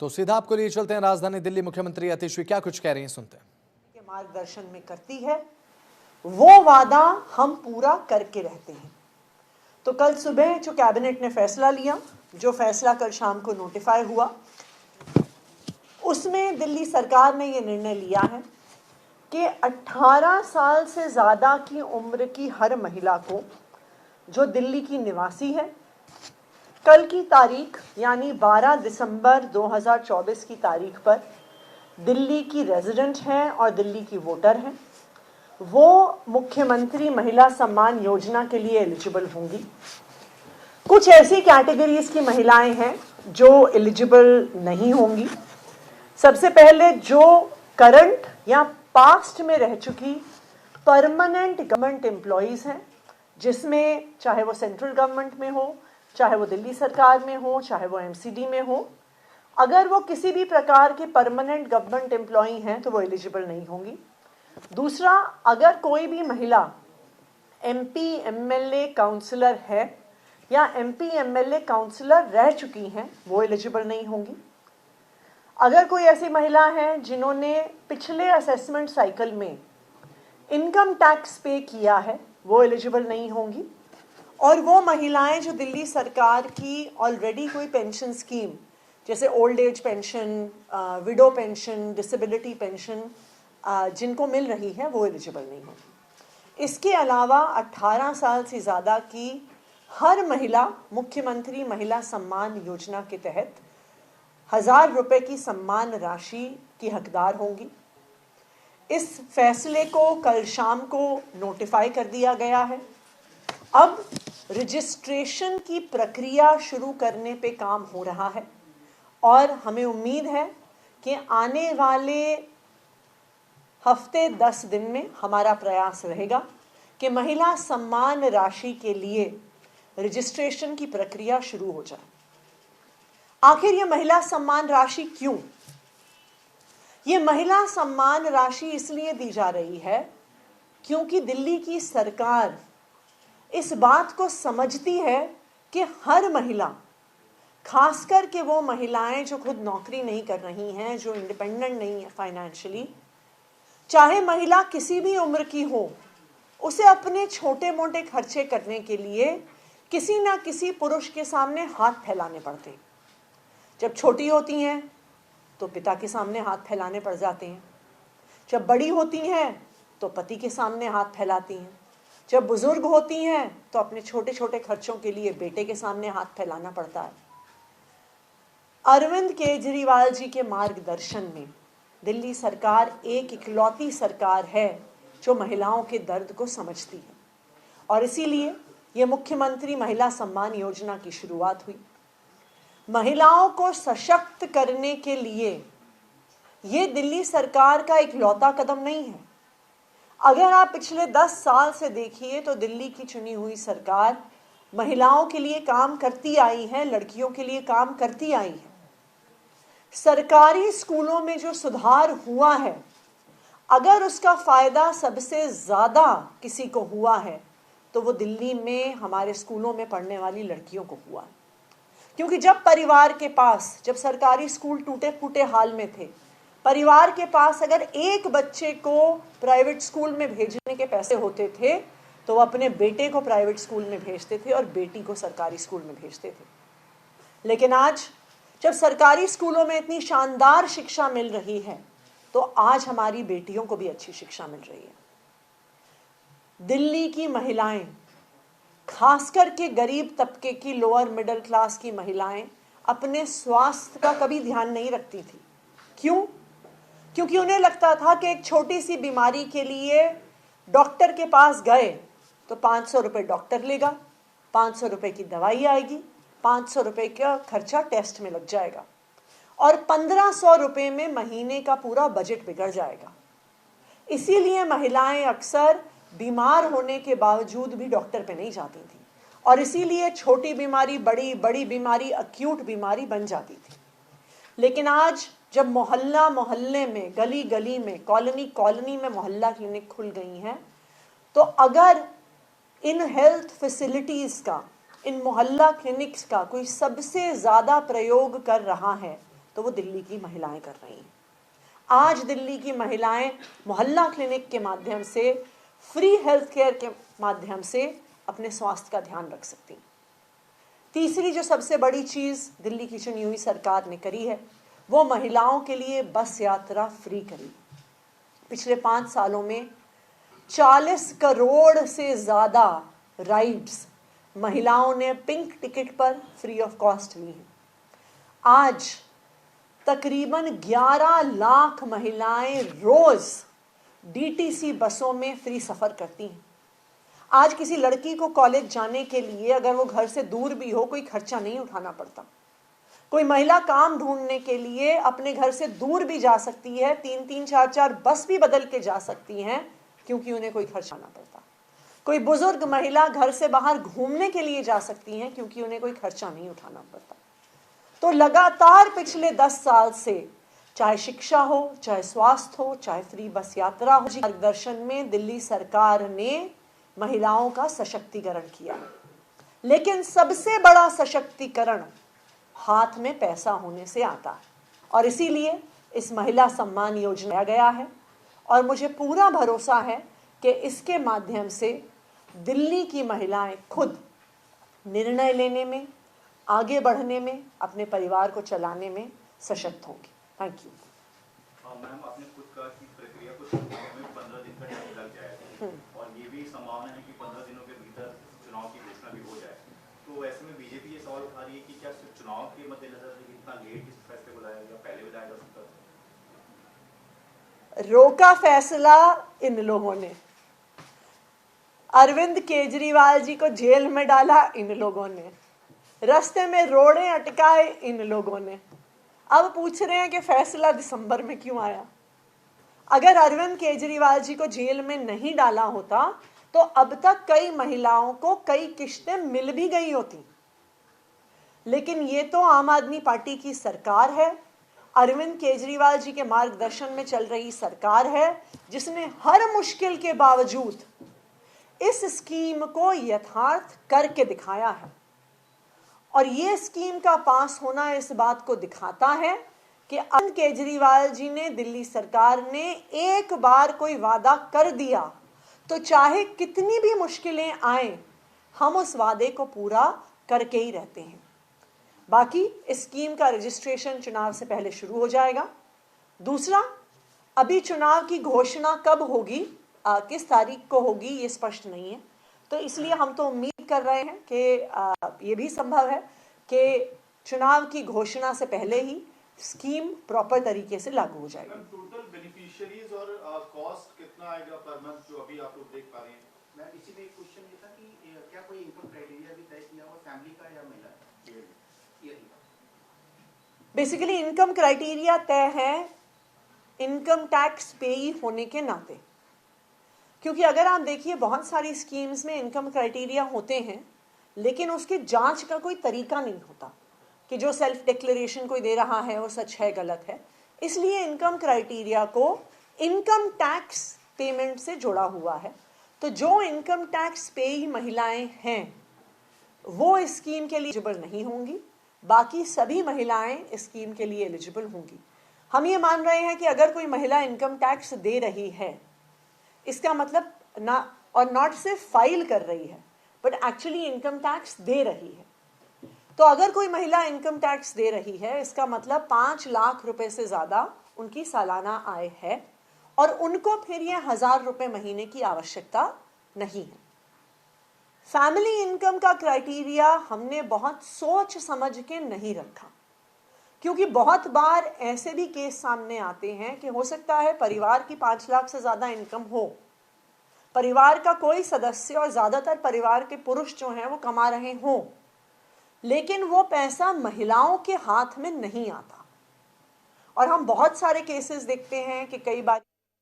तो सीधा आपको लिए चलते हैं राजधानी दिल्ली। मुख्यमंत्री अतिशी क्या कुछ कह रही हैं, सुनते हैं। के मार्गदर्शन में करती है, वो वादा हम पूरा करके रहते हैं। तो कल सुबह जो कैबिनेट ने फैसला लिया, जो फैसला कल शाम को नोटिफाई हुआ, उसमें दिल्ली सरकार ने ये निर्णय लिया है कि 18 साल से ज़्यादा की उम्र की हर महिला को, जो दिल्ली की निवासी है, कल की तारीख यानी 12 दिसंबर 2024 की तारीख पर दिल्ली की रेजिडेंट हैं और दिल्ली की वोटर हैं, वो मुख्यमंत्री महिला सम्मान योजना के लिए एलिजिबल होंगी। कुछ ऐसी कैटेगरीज की महिलाएं हैं जो एलिजिबल नहीं होंगी। सबसे पहले जो करंट या पास्ट में रह चुकी परमानेंट गवर्नमेंट एम्प्लॉयज़ हैं, जिसमें चाहे वो सेंट्रल गवर्नमेंट में हो, चाहे वो दिल्ली सरकार में हो, चाहे वो एमसीडी में हो, अगर वो किसी भी प्रकार के परमानेंट गवर्नमेंट एम्प्लॉई हैं तो वो एलिजिबल नहीं होंगी। दूसरा, अगर कोई भी महिला एमपी एमएलए काउंसलर है या एमपी एमएलए काउंसलर रह चुकी हैं, वो एलिजिबल नहीं होंगी। अगर कोई ऐसी महिला है जिन्होंने पिछले असेसमेंट साइकिल में इनकम टैक्स पे किया है, वो एलिजिबल नहीं होंगी। और वो महिलाएं जो दिल्ली सरकार की ऑलरेडी कोई पेंशन स्कीम जैसे old age pension, window pension, disability pension जिनको मिल रही है, वो एलिजिबल नहीं होगी। इसके अलावा 18 साल से ज़्यादा की हर महिला मुख्यमंत्री महिला सम्मान योजना के तहत 1000 रुपये की सम्मान राशि की हकदार होंगी। इस फैसले को कल शाम को नोटिफाई कर दिया गया है। अब रजिस्ट्रेशन की प्रक्रिया शुरू करने पे काम हो रहा है और हमें उम्मीद है कि आने वाले हफ्ते 10 दिन में हमारा प्रयास रहेगा कि महिला सम्मान राशि के लिए रजिस्ट्रेशन की प्रक्रिया शुरू हो जाए। आखिर ये महिला सम्मान राशि क्यों? ये महिला सम्मान राशि इसलिए दी जा रही है क्योंकि दिल्ली की सरकार इस बात को समझती है कि हर महिला, खासकर के वो महिलाएं जो खुद नौकरी नहीं कर रही हैं, जो इंडिपेंडेंट नहीं है फाइनेंशियली, चाहे महिला किसी भी उम्र की हो, उसे अपने छोटे मोटे खर्चे करने के लिए किसी ना किसी पुरुष के सामने हाथ फैलाने पड़ते हैं। जब छोटी होती हैं तो पिता के सामने हाथ फैलाने पड़ जाते हैं, जब बड़ी होती हैं तो पति के सामने हाथ फैलाती हैं, जब बुजुर्ग होती हैं तो अपने छोटे छोटे खर्चों के लिए बेटे के सामने हाथ फैलाना पड़ता है। अरविंद केजरीवाल जी के मार्गदर्शन में दिल्ली सरकार एक इकलौती सरकार है जो महिलाओं के दर्द को समझती है और इसीलिए ये मुख्यमंत्री महिला सम्मान योजना की शुरुआत हुई। महिलाओं को सशक्त करने के लिए ये दिल्ली सरकार का इकलौता कदम नहीं है। अगर आप पिछले 10 साल से देखिए तो दिल्ली की चुनी हुई सरकार महिलाओं के लिए काम करती आई है, लड़कियों के लिए काम करती आई है। सरकारी स्कूलों में जो सुधार हुआ है, अगर उसका फायदा सबसे ज्यादा किसी को हुआ है तो वो दिल्ली में हमारे स्कूलों में पढ़ने वाली लड़कियों को हुआ है। क्योंकि जब परिवार के पास, जब सरकारी स्कूल टूटे फूटे हाल में थे, परिवार के पास अगर एक बच्चे को प्राइवेट स्कूल में भेजने के पैसे होते थे तो वो अपने बेटे को प्राइवेट स्कूल में भेजते थे और बेटी को सरकारी स्कूल में भेजते थे। लेकिन आज जब सरकारी स्कूलों में इतनी शानदार शिक्षा मिल रही है तो आज हमारी बेटियों को भी अच्छी शिक्षा मिल रही है। दिल्ली की महिलाएं, खासकर के गरीब तबके की, लोअर मिडिल क्लास की महिलाएं अपने स्वास्थ्य का कभी ध्यान नहीं रखती थी। क्यों? क्योंकि उन्हें लगता था कि एक छोटी सी बीमारी के लिए डॉक्टर के पास गए तो 500 रुपये डॉक्टर लेगा, 500 रुपये की दवाई आएगी, 500 रुपये का खर्चा टेस्ट में लग जाएगा और 1500 रुपये में महीने का पूरा बजट बिगड़ जाएगा। इसीलिए महिलाएं अक्सर बीमार होने के बावजूद भी डॉक्टर पे नहीं जाती थी और इसीलिए छोटी बीमारी बड़ी, बड़ी बीमारी अक्यूट बीमारी बन जाती थी। लेकिन आज जब मोहल्ला मोहल्ले में, गली गली में, कॉलोनी कॉलोनी में मोहल्ला क्लिनिक खुल गई हैं, तो अगर इन हेल्थ फैसिलिटीज़ का, इन मोहल्ला क्लिनिक्स का कोई सबसे ज़्यादा प्रयोग कर रहा है तो वो दिल्ली की महिलाएं कर रही हैं। आज दिल्ली की महिलाएं मोहल्ला क्लिनिक के माध्यम से, फ्री हेल्थ केयर के माध्यम से अपने स्वास्थ्य का ध्यान रख सकती हैं। तीसरी जो सबसे बड़ी चीज दिल्ली की चुनी हुई सरकार ने करी है, वो महिलाओं के लिए बस यात्रा फ्री करी। पिछले 5 सालों में 40 करोड़ से ज्यादा राइड्स महिलाओं ने पिंक टिकट पर फ्री ऑफ कॉस्ट ली हैं। आज तकरीबन 11 लाख महिलाएं रोज डीटीसी बसों में फ्री सफर करती हैं। आज किसी लड़की को कॉलेज जाने के लिए अगर वो घर से दूर भी हो, कोई खर्चा नहीं उठाना पड़ता। कोई महिला काम ढूंढने के लिए अपने घर से दूर भी जा सकती है, 3-3, 4-4 बस भी बदल के जा सकती हैं, क्योंकि उन्हें कोई खर्चा ना पड़ता। कोई बुजुर्ग महिला घर से बाहर घूमने के लिए जा सकती हैं, क्योंकि उन्हें कोई खर्चा नहीं उठाना पड़ता। तो लगातार पिछले 10 साल से, चाहे शिक्षा हो, चाहे स्वास्थ्य हो, चाहे फ्री बस यात्रा हो, मार्गदर्शन में दिल्ली सरकार ने महिलाओं का सशक्तिकरण किया। लेकिन सबसे बड़ा सशक्तिकरण हाथ में पैसा होने से आता है, और इसीलिए इस महिला सम्मान योजना गया है। और मुझे पूरा भरोसा है कि इसके माध्यम से दिल्ली की महिलाएं खुद निर्णय लेने में, आगे बढ़ने में, अपने परिवार को चलाने में सशक्त होंगी। Thank you. मैम, आपने खुद कहा कि प्रक्रिया को चुनाव में 15 दिन का टाइम लग जाएगा, और ये भी संभावना है कि 15 दिनों के भीतर चुनाव की घोषणा भी हो जाए। तो ऐसे में बीजेपी ये सवाल उठा रही है कि क्या सिर्फ चुनाव के मद्देनजर इतना लेट इस फैसले को लाया गया, पहले भी लाया जा सकता था? रोका फैसला इन लोगों ने, अरविंद केजरीवाल जी को जेल में डाला इन लोगों ने, रास्ते में रोड़े अटकाए इन लोगों ने। अब पूछ रहे हैं कि फैसला दिसंबर में क्यों आया। अगर अरविंद केजरीवाल जी को जेल में नहीं डाला होता तो अब तक कई महिलाओं को कई किश्तें मिल भी गई होती। लेकिन ये तो आम आदमी पार्टी की सरकार है, अरविंद केजरीवाल जी के मार्गदर्शन में चल रही सरकार है, जिसने हर मुश्किल के बावजूद इस स्कीम को यथार्थ करके दिखाया है। और ये स्कीम का पास होना इस बात को दिखाता है कि अरविंद केजरीवाल जी ने, दिल्ली सरकार ने एक बार कोई वादा कर दिया तो चाहे कितनी भी मुश्किलें आए, हम उस वादे को पूरा करके ही रहते हैं। बाकी इस स्कीम का रजिस्ट्रेशन चुनाव से पहले शुरू हो जाएगा। दूसरा, अभी चुनाव की घोषणा कब होगी, किस तारीख को होगी, ये स्पष्ट नहीं है। तो इसलिए हम तो उम्मीद कर रहे हैं कि ये भी संभव है कि चुनाव की घोषणा से पहले ही स्कीम प्रॉपर तरीके से लागू हो जाएगी। टोटल बेनिफिशियरीज और कॉस्ट कितना आएगा पर मंथ, जो अभी आप लोग देख पा रहे हैं? मैं इसी में एक क्वेश्चन ये था कि क्या कोई इनकम क्राइटेरिया भी तय किया हुआ फैमिली का या महिला का? बेसिकली इनकम क्राइटेरिया तय है इनकम टैक्स पेई होने के नाते, क्योंकि अगर आप देखिए बहुत सारी स्कीम्स में इनकम क्राइटेरिया होते हैं, लेकिन उसकी जांच का कोई तरीका नहीं होता कि जो सेल्फ डिक्लेरेशन कोई दे रहा है वो सच है गलत है। इसलिए इनकम क्राइटेरिया को इनकम टैक्स पेमेंट से जुड़ा हुआ है। तो जो इनकम टैक्स पेई महिलाएं हैं वो इस स्कीम के लिए एलिजिबल नहीं होंगी, बाकी सभी महिलाएं इस स्कीम के लिए एलिजिबल होंगी। हम ये मान रहे हैं कि अगर कोई महिला इनकम टैक्स दे रही है, इसका मतलब ना, और नॉट सिर्फ फाइल कर रही है बट एक्चुअली इनकम टैक्स दे रही है, तो अगर कोई महिला इनकम टैक्स दे रही है, इसका मतलब 5 लाख रुपए से ज्यादा उनकी सालाना आय है, और उनको फिर ये 1000 रुपए महीने की आवश्यकता नहीं है। फैमिली इनकम का क्राइटेरिया हमने बहुत सोच समझ के नहीं रखा, क्योंकि बहुत बार ऐसे भी केस सामने आते हैं कि हो सकता है परिवार की 5 लाख से ज्यादा इनकम हो, परिवार का कोई सदस्य, और ज्यादातर परिवार के पुरुष जो हैं वो कमा रहे हों, लेकिन वो पैसा महिलाओं के हाथ में नहीं आता। और हम बहुत सारे केसेस देखते हैं कि कई बार